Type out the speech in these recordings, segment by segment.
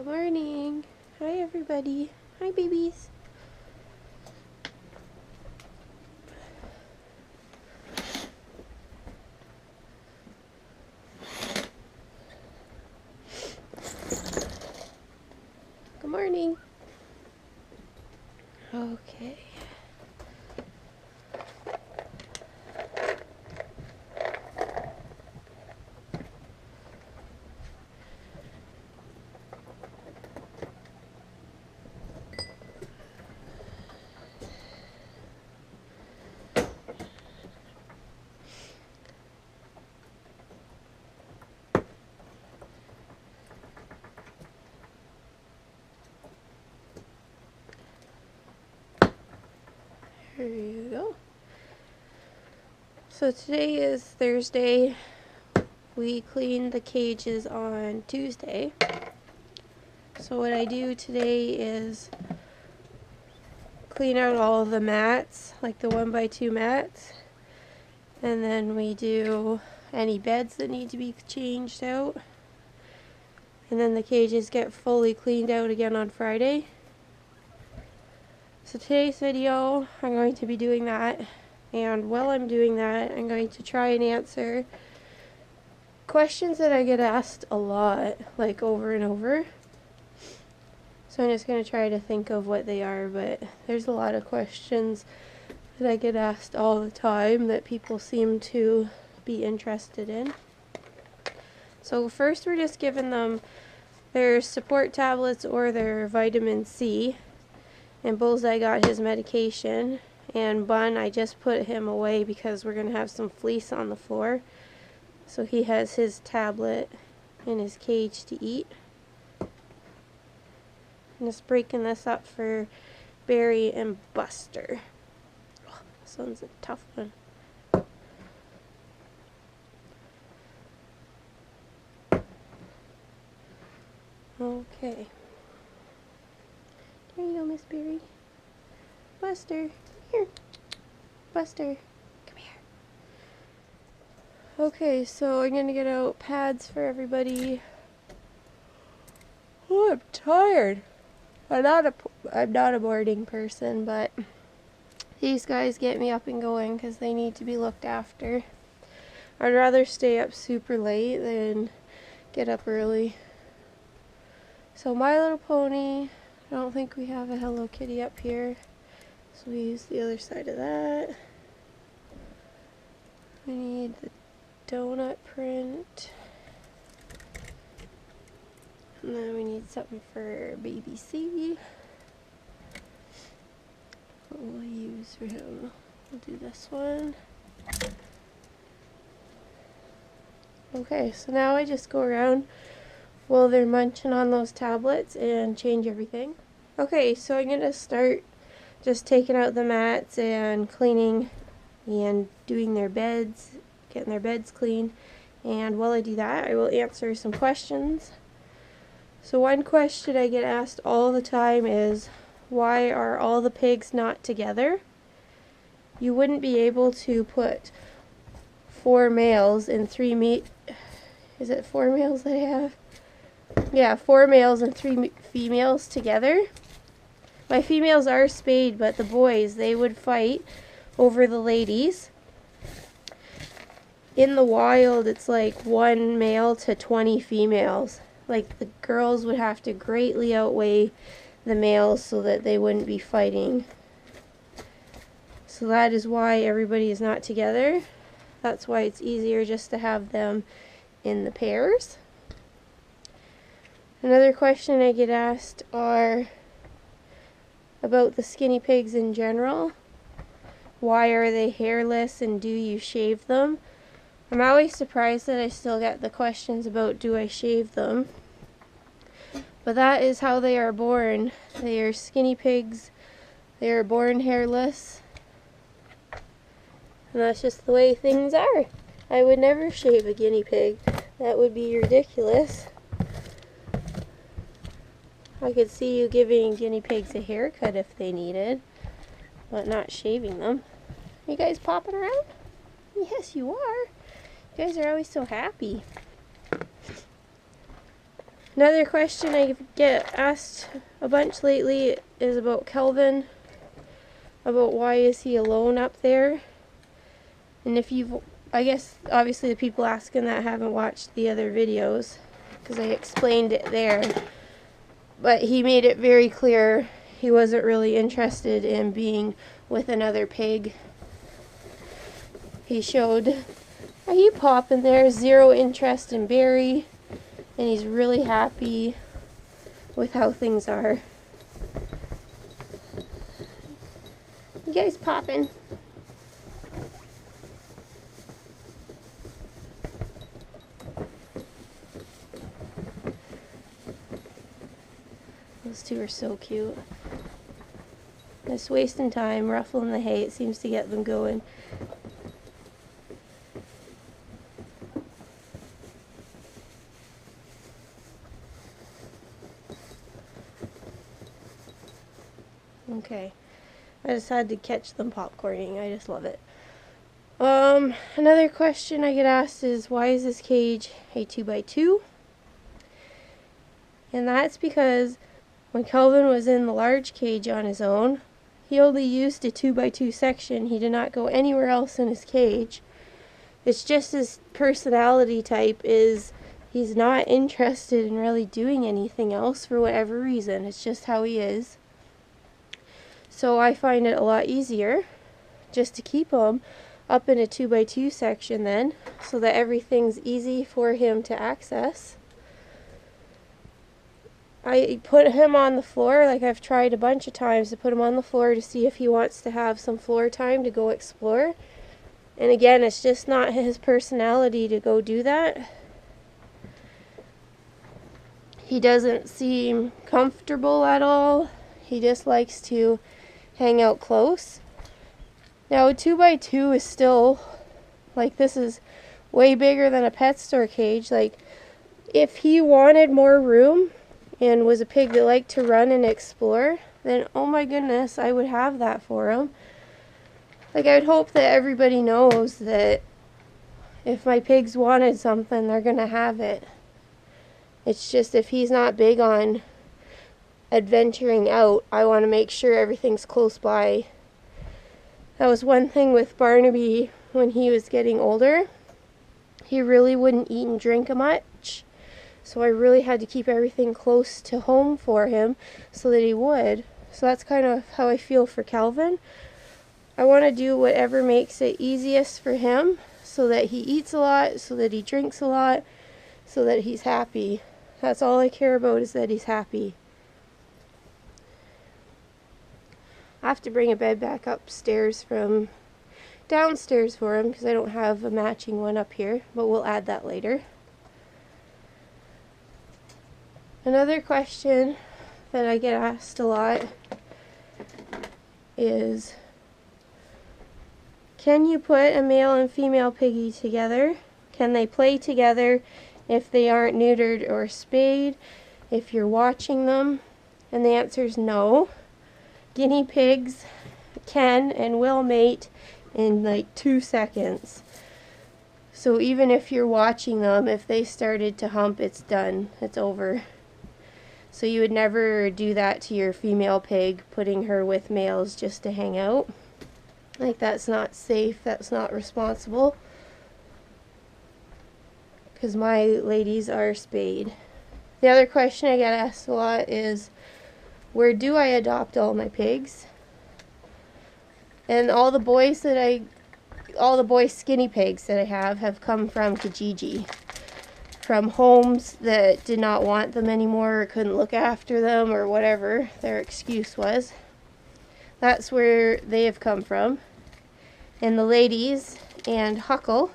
Good morning. Hi everybody. Hi babies. Good morning. Okay. Here you go. So today is Thursday. We cleaned the cages on Tuesday. So what I do today is clean out all of the mats, like the 1x2 mats. And then we do any beds that need to be changed out. And then the cages get fully cleaned out again on Friday. So today's video, I'm going to be doing that. And while I'm doing that, I'm going to try and answer questions that I get asked a lot, like over and over. So I'm just going to try to think of what they are, but there's a lot of questions that I get asked all the time that people seem to be interested in. So first we're just giving them their support tablets or their vitamin C. And Bullseye got his medication, and Bun, I just put him away because we're going to have some fleece on the floor. So he has his tablet in his cage to eat. I'm just breaking this up for Barry and Buster. Oh, this one's a tough one. Okay. There you go, Miss Berry. Buster, here. Buster, come here. Okay, so I'm gonna get out pads for everybody. Oh, I'm tired. I'm not a morning person, but these guys get me up and going because they need to be looked after. I'd rather stay up super late than get up early. So My Little Pony. I don't think we have a Hello Kitty up here, so we use the other side of that. We need the donut print, and then we need something for baby C. What will we use for him? We'll do this one. Okay, so now I just go around while they're munching on those tablets and change everything. Okay, so I'm going to start just taking out the mats and cleaning and doing their beds, getting their beds clean. And while I do that, I will answer some questions. So one question I get asked all the time is, why are all the pigs not together? You wouldn't be able to put 4 males and 3 is it 4 males that I have? Yeah, 4 males and 3 females together. My females are spayed, but the boys, they would fight over the ladies. In the wild, it's like 1 male to 20 females. Like, the girls would have to greatly outweigh the males so that they wouldn't be fighting. So that is why everybody is not together. That's why it's easier just to have them in the pairs. Another question I get asked are about the skinny pigs in general. Why are they hairless and do you shave them? I'm always surprised that I still get the questions about do I shave them. But that is how they are born. They are skinny pigs. They are born hairless. And that's just the way things are. I would never shave a guinea pig. That would be ridiculous. I could see you giving guinea pigs a haircut if they needed, but not shaving them. You guys popping around? Yes, you are. You guys are always so happy. Another question I get asked a bunch lately is about Kelvin, about why is he alone up there. And if you've, I guess obviously the people asking that haven't watched the other videos, because I explained it there, but he made it very clear he wasn't really interested in being with another pig. He showed, are you popping there? Zero interest in Barry, and he's really happy with how things are. You guys popping? Those two are so cute. Just wasting time, ruffling the hay. It seems to get them going. Okay, I just had to catch them popcorning. I just love it. Another question I get asked is, why is this cage a 2x2? And that's because when Kelvin was in the large cage on his own, he only used a 2x2 section. He did not go anywhere else in his cage. It's just his personality type is he's not interested in really doing anything else for whatever reason. It's just how he is. So I find it a lot easier just to keep him up in a 2x2 section then, so that everything's easy for him to access. I put him on the floor, like I've tried a bunch of times to put him on the floor to see if he wants to have some floor time to go explore. And again, it's just not his personality to go do that. He doesn't seem comfortable at all. He just likes to hang out close. Now a 2x2 is still, like, this is way bigger than a pet store cage. Like, if he wanted more room and was a pig that liked to run and explore, then oh my goodness, I would have that for him. Like, I would hope that everybody knows that if my pigs wanted something, they're gonna have it. It's just if he's not big on adventuring out, I want to make sure everything's close by. That was one thing with Barnaby when he was getting older. He really wouldn't eat and drink much. So I really had to keep everything close to home for him so that he would. So that's kind of how I feel for Calvin. I want to do whatever makes it easiest for him so that he eats a lot, so that he drinks a lot, so that he's happy. That's all I care about, is that he's happy. I have to bring a bed back upstairs from downstairs for him because I don't have a matching one up here, but we'll add that later. Another question that I get asked a lot is, can you put a male and female piggy together? Can they play together if they aren't neutered or spayed, if you're watching them? And the answer is no. Guinea pigs can and will mate in like 2 seconds. So even if you're watching them, if they started to hump, it's done. It's over. So you would never do that to your female pig, putting her with males just to hang out. Like, that's not safe, that's not responsible. Because my ladies are spayed. The other question I get asked a lot is, where do I adopt all my pigs? And all the boy skinny pigs that I have come from Kijiji. From homes that did not want them anymore or couldn't look after them or whatever their excuse was. That's where they have come from. And the ladies and Huckle,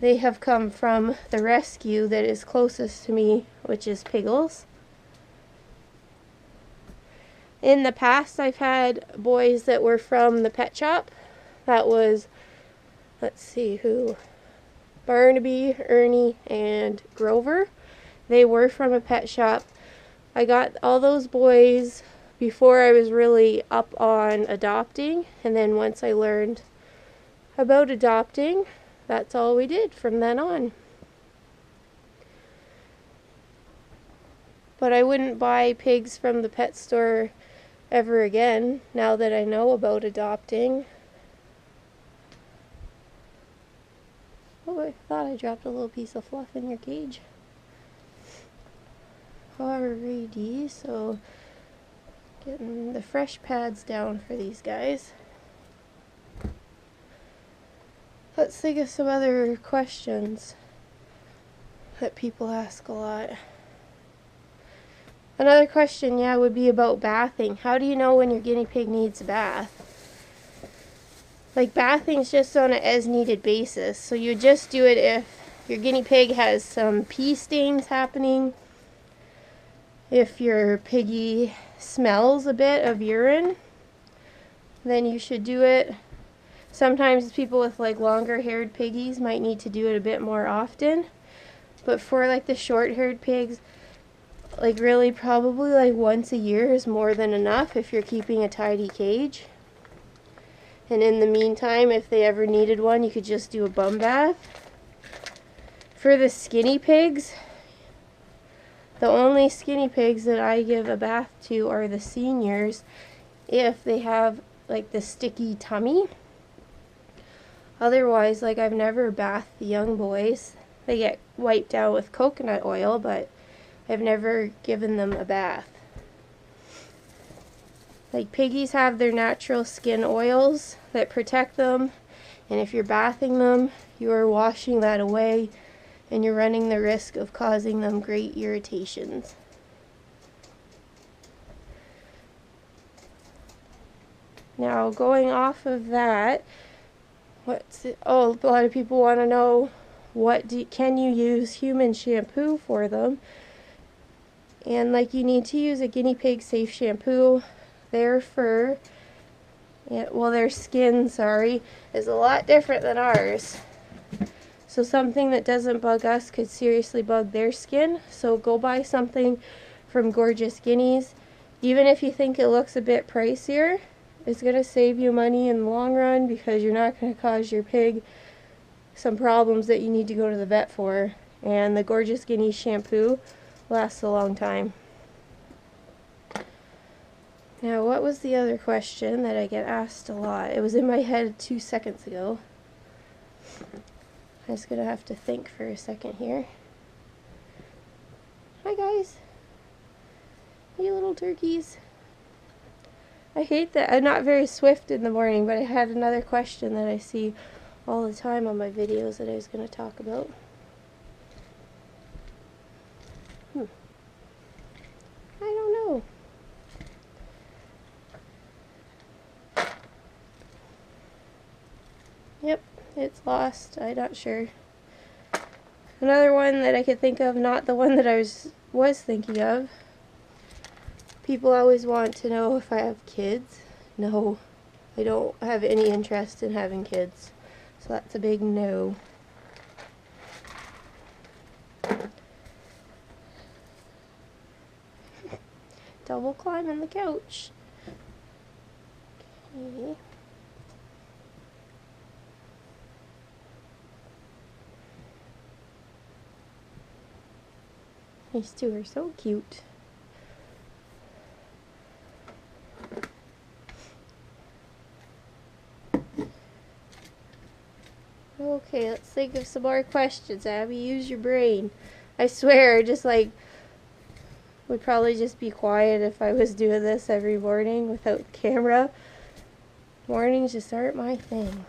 they have come from the rescue that is closest to me, which is Piggles. In the past, I've had boys that were from the pet shop. That was, let's see who, Barnaby, Ernie, and Grover. They were from a pet shop. I got all those boys before I was really up on adopting, and then once I learned about adopting, that's all we did from then on. but I wouldn't buy pigs from the pet store ever again now that I know about adopting. Oh, I thought I dropped a little piece of fluff in your cage. Alrighty, so getting the fresh pads down for these guys. Let's think of some other questions that people ask a lot. Another question, yeah, would be about bathing. How do you know when your guinea pig needs a bath? Like, bathing's just on an as-needed basis. So you just do it if your guinea pig has some pee stains happening, if your piggy smells a bit of urine, then you should do it. Sometimes people with like longer haired piggies might need to do it a bit more often. But for like the short haired pigs, like really probably like once a year is more than enough if you're keeping a tidy cage. And in the meantime, if they ever needed one, you could just do a bum bath. For the skinny pigs, the only skinny pigs that I give a bath to are the seniors if they have like the sticky tummy. Otherwise, like, I've never bathed the young boys. They get wiped out with coconut oil, but I've never given them a bath. Like, piggies have their natural skin oils that protect them, and if you're bathing them, you are washing that away, and you're running the risk of causing them great irritations. Now, going off of that, a lot of people want to know, can you use human shampoo for them? And like, you need to use a guinea pig safe shampoo. Their fur, their skin, is a lot different than ours. So something that doesn't bug us could seriously bug their skin. So go buy something from Gorgeous Guineas. Even if you think it looks a bit pricier, it's going to save you money in the long run because you're not going to cause your pig some problems that you need to go to the vet for. And the Gorgeous Guineas shampoo lasts a long time. Now, what was the other question that I get asked a lot? It was in my head 2 seconds ago. I'm just going to have to think for a second here. Hi guys. Hey little turkeys. I hate that I'm not very swift in the morning, but I had another question that I see all the time on my videos that I was going to talk about. I don't know. Yep, it's lost. I'm not sure. Another one that I could think of, not the one that I was thinking of. People always want to know if I have kids. No, I don't have any interest in having kids. So that's a big no. Double climbing the couch. Okay. These two are so cute. Okay, let's think of some more questions. Abby, use your brain. I swear, would probably just be quiet if I was doing this every morning without the camera. Mornings just aren't my thing.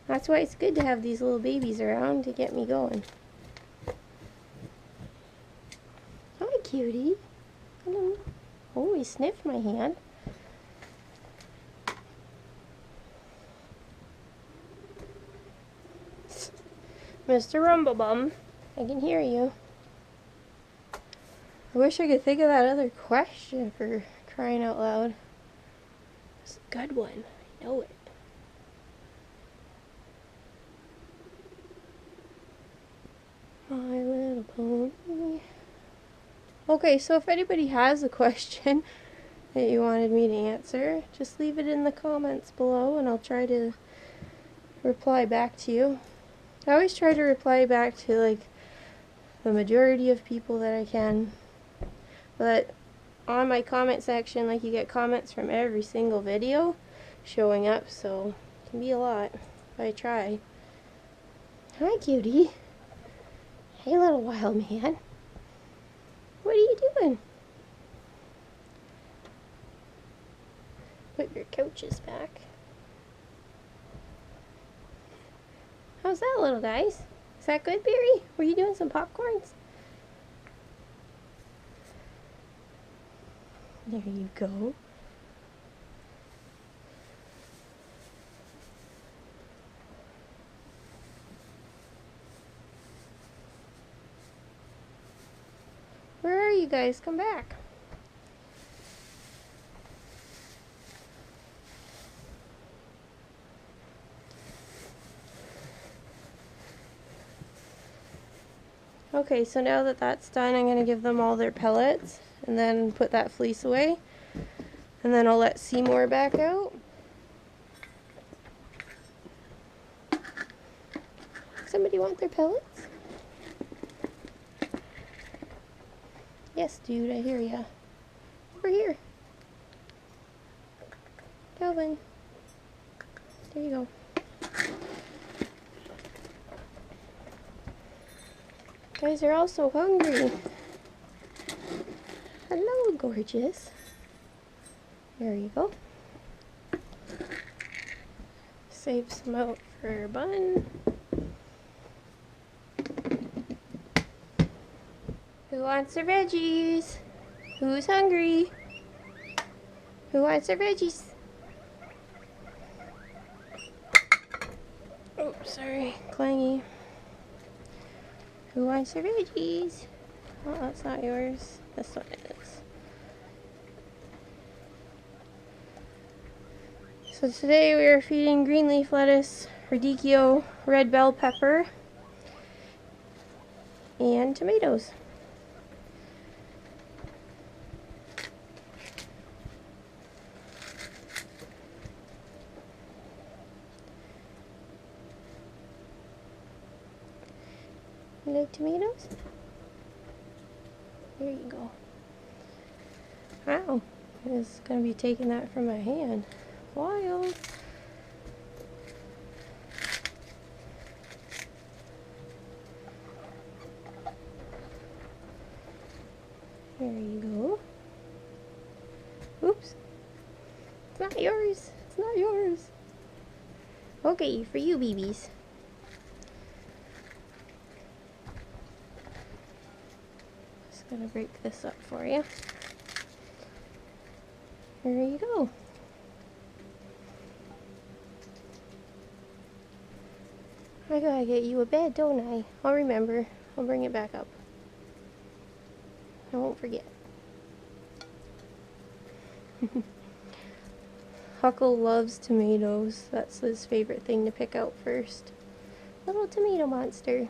That's why it's good to have these little babies around to get me going. Hi, cutie. Hello. Oh, he sniffed my hand. Mr. Rumblebum, I can hear you. I wish I could think of that other question, for crying out loud. It's a good one. I know it. My Little Pony. Okay, so if anybody has a question that you wanted me to answer, just leave it in the comments below and I'll try to reply back to you. I always try to reply back to the majority of people that I can. But on my comment section, like, you get comments from every single video showing up, so it can be a lot, but I try. Hi, cutie. Hey, little wild man. What are you doing? Put your couches back. How's that, little guys? Is that good, Barry? Were you doing some popcorns? There you go. Where are you guys? Come back. Okay, so now that that's done, I'm going to give them all their pellets and then put that fleece away. And then I'll let Seymour back out. Somebody want their pellets? Yes, dude, I hear ya. Over here. Calvin. There you go. Guys are all so hungry. Hello, gorgeous. There you go. Save some out for a bun. Who wants their veggies? Who's hungry? Who wants their veggies? Oh, sorry, clangy. Who wants their veggies? Oh, that's not yours. This one is. So today we are feeding green leaf lettuce, radicchio, red bell pepper, and tomatoes. You like tomatoes? There you go. Wow, it's gonna be taking that from my hand. Wild. There you go. Oops. It's not yours. It's not yours. Okay, for you, babies. Just gonna break this up for you. There you go. I gotta get you a bed, don't I? I'll remember. I'll bring it back up. I won't forget. Huckle loves tomatoes. That's his favorite thing to pick out first. Little tomato monster.